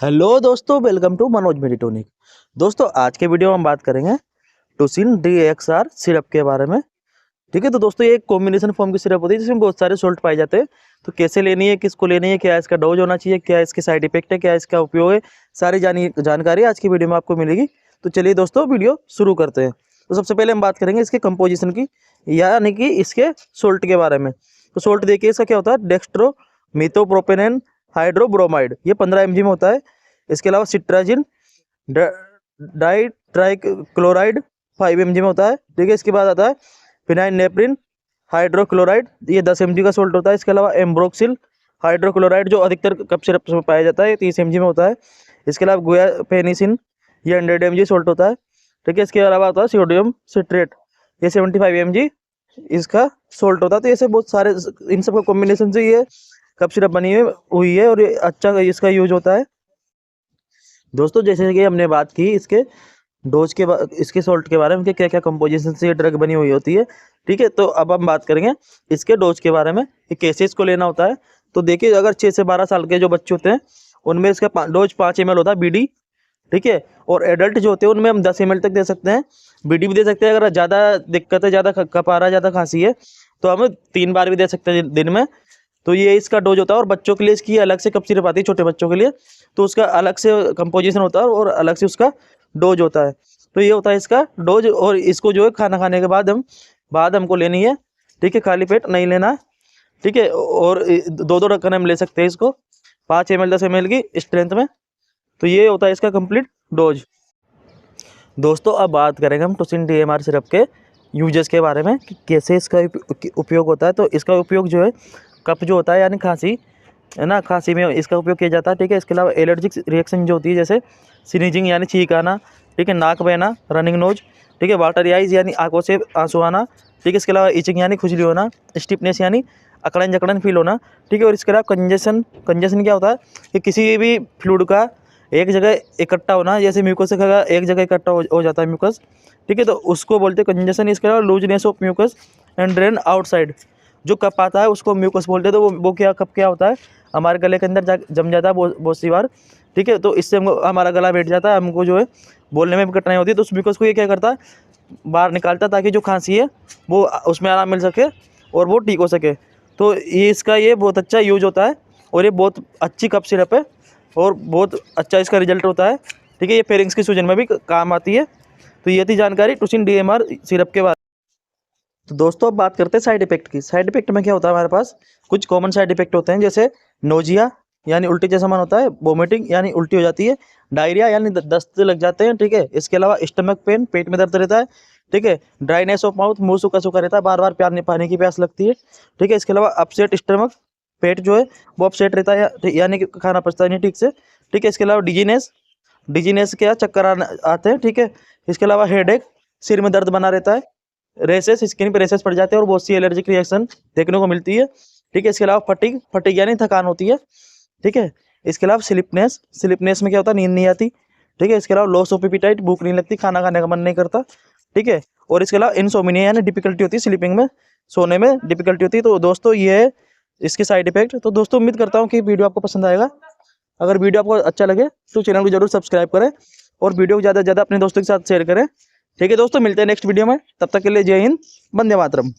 Hello दोस्तों, welcome to Manoj मेडिटोनिक। दोस्तों, आज के वीडियो में हम बात करेंगे टोसिन DXR सिरप के बारे में। ठीक है, तो दोस्तों ये एक कॉम्बिनेशन फॉर्म की सिरप होती है जिसमें बहुत सारे सॉल्ट पाए जाते हैं। तो कैसे लेनी है, किसको लेनी है, क्या इसका डोज होना चाहिए, क्या इसके साइड इफेक्ट है, क्या इसका उपयोग है, सारी जानकारी आज की वीडियो में आपको मिलेगी। तो चलिए दोस्तों, वीडियो शुरू करते हैं। तो सबसे पहले हम बात करेंगे इसके कंपोजिशन की, यानी कि इसके सोल्ट के बारे में। तो सोल्ट देखिए इसका क्या होता है, डेक्स्ट्रो मिथोप्रोपेनेन हाइड्रोब्रोमाइड, ये 15 mg में होता है। इसके अलावा सिट्राजिन डाई ट्राइक्लोराइड 5 mg में होता है। ठीक है, इसके बाद आता है फिनाइल नेप्रिन हाइड्रोक्लोराइड, ये 10 mg का सोल्ट होता है। इसके अलावा एम्ब्रोक्सिल हाइड्रोक्लोराइड जो अधिकतर कफ सिरप में पाया जाता है, 30 mg में होता है। इसके अलावा गुयाफेनिसिन, ये 100 mg सोल्ट होता है। ठीक है, इसके अलावा आता है सोडियम सिट्रेट, ये 75 mg इसका सोल्ट होता है। तो ऐसे बहुत सारे इन सब का कॉम्बिनेशन से ये कप सिरप बनी हुई है और ये अच्छा इसका यूज होता है। दोस्तों, जैसे कि हमने बात की इसके डोज के इसके सॉल्ट के बारे में कि क्या क्या कंपोजिशन से ये ड्रग बनी हुई होती है। ठीक है, तो अब हम बात करेंगे इसके डोज के बारे में कि कैसे इसको लेना होता है। तो देखिए, अगर 6 से 12 साल के जो बच्चे होते हैं उनमें इसका डोज 5 ml होता है BD। ठीक है, और एडल्ट जो होते हैं उनमें हम 10 ml तक दे सकते हैं, BD भी दे सकते हैं। अगर ज़्यादा दिक्कत है, ज़्यादा कफ आ रहा है, ज़्यादा खांसी है, तो हम 3 बार भी दे सकते हैं दिन में। तो ये इसका डोज होता है। और बच्चों के लिए इसकी अलग से कप सिरप आती है, छोटे बच्चों के लिए, तो उसका अलग से कंपोजिशन होता है और अलग से उसका डोज होता है। तो ये होता है इसका डोज। और इसको जो है खाना खाने के बाद हमको लेनी है। ठीक है, खाली पेट नहीं लेना। ठीक है, और 2-2 ढक्कन हम ले सकते हैं इसको, 5 ml 10 ml की स्ट्रेंथ में। तो ये होता है इसका कंप्लीट डोज। दोस्तों, अब बात करेंगे हम टोसिन DMR सिरप के यूजेस के बारे में कि कैसे इसका उपयोग होता है। तो इसका उपयोग जो है कफ जो होता है यानी खांसी है ना, खांसी में इसका उपयोग किया जाता है। ठीक है, इसके अलावा एलर्जिक रिएक्शन जो होती है, जैसे स्नीजिंग यानी छींक आना, ठीक है, नाक बहना, रनिंग नोज, ठीक है, वाटरी आइज यानी आंखों से आंसू आना, ठीक है, इसके अलावा इचिंग यानी खुजली होना, स्टिफनेस यानी अकड़न जकड़न फील होना। ठीक है, और इसके अलावा कंजेशन क्या होता है कि किसी भी फ्लूइड का एक जगह इकट्ठा होना, जैसे म्यूकस का एक जगह इकट्ठा हो जाता है म्यूकस। ठीक है, तो उसको बोलते हैं कंजेशन। इसके अलावा looseness of mucus and drain outside, जो कप आता है उसको म्यूकस बोलते हैं। तो वो क्या कप क्या होता है, हमारे गले के अंदर जम जाता है बहुत सी बार। ठीक है, तो इससे हमारा गला बैठ जाता है, हमको जो है बोलने में भी कठिनाई होती है। तो उस म्यूकस को ये क्या करता है, बाहर निकालता है, ताकि जो खांसी है वो उसमें आराम मिल सके और वो ठीक हो सके। तो ये बहुत अच्छा यूज होता है और ये बहुत अच्छी कफ सिरप है और बहुत अच्छा इसका रिजल्ट होता है। ठीक है, ये फेरिंग्स की सूजन में भी काम आती है। तो ये थी जानकारी टोसिन DMR सिरप के बारे में। तो दोस्तों, अब बात करते हैं साइड इफेक्ट की। साइड इफेक्ट में क्या होता है, हमारे पास कुछ कॉमन साइड इफेक्ट होते हैं, जैसे नोजिया यानी उल्टी जैसा मन होता है, वोमिटिंग यानी उल्टी हो जाती है, डायरिया यानी दस्त लग जाते हैं। ठीक है, इसके अलावा स्टमक पेन, पेट में दर्द रहता है। ठीक है, ड्राइनेस ऑफ माउथ, मुंह सूखा सूखा रहता है, बार बार पानी की प्यास लगती है। ठीक है, इसके अलावा अपसेट स्टमक, पेट जो है वो अपसेट रहता है, यानी कि खाना पचता नहीं ठीक से। ठीक है, इसके अलावा डिजीनेस क्या, चक्कर आते हैं। ठीक है, इसके अलावा हेडेक, सिर में दर्द बना रहता है, रेसेस, स्किन पे रेसेस पड़ जाते हैं और बहुत सी एलर्जिक रिएक्शन देखने को मिलती है। ठीक है, इसके अलावा फटीग यानी थकान होती है। ठीक है, इसके अलावा स्लिपनेस में क्या होता है, नींद नहीं आती। ठीक है, इसके अलावा लॉस ऑफ एपेटाइट, भूख नहीं लगती, खाना खाने का मन नहीं करता। ठीक है, और इसके अलावा इंसोम्निया यानी डिफिकल्टी होती है स्लीपिंग में, सोने में डिफिकल्टी होती है। तो दोस्तों, ये है इसके साइड इफेक्ट। तो दोस्तों, उम्मीद करता हूँ कि वीडियो आपको पसंद आएगा। अगर वीडियो आपको अच्छा लगे तो चैनल को जरूर सब्सक्राइब करें और वीडियो को ज़्यादा से ज़्यादा अपने दोस्तों के साथ शेयर करें। ठीक है दोस्तों, मिलते हैं नेक्स्ट वीडियो में। तब तक के लिए जय हिंद, वंदे मातरम।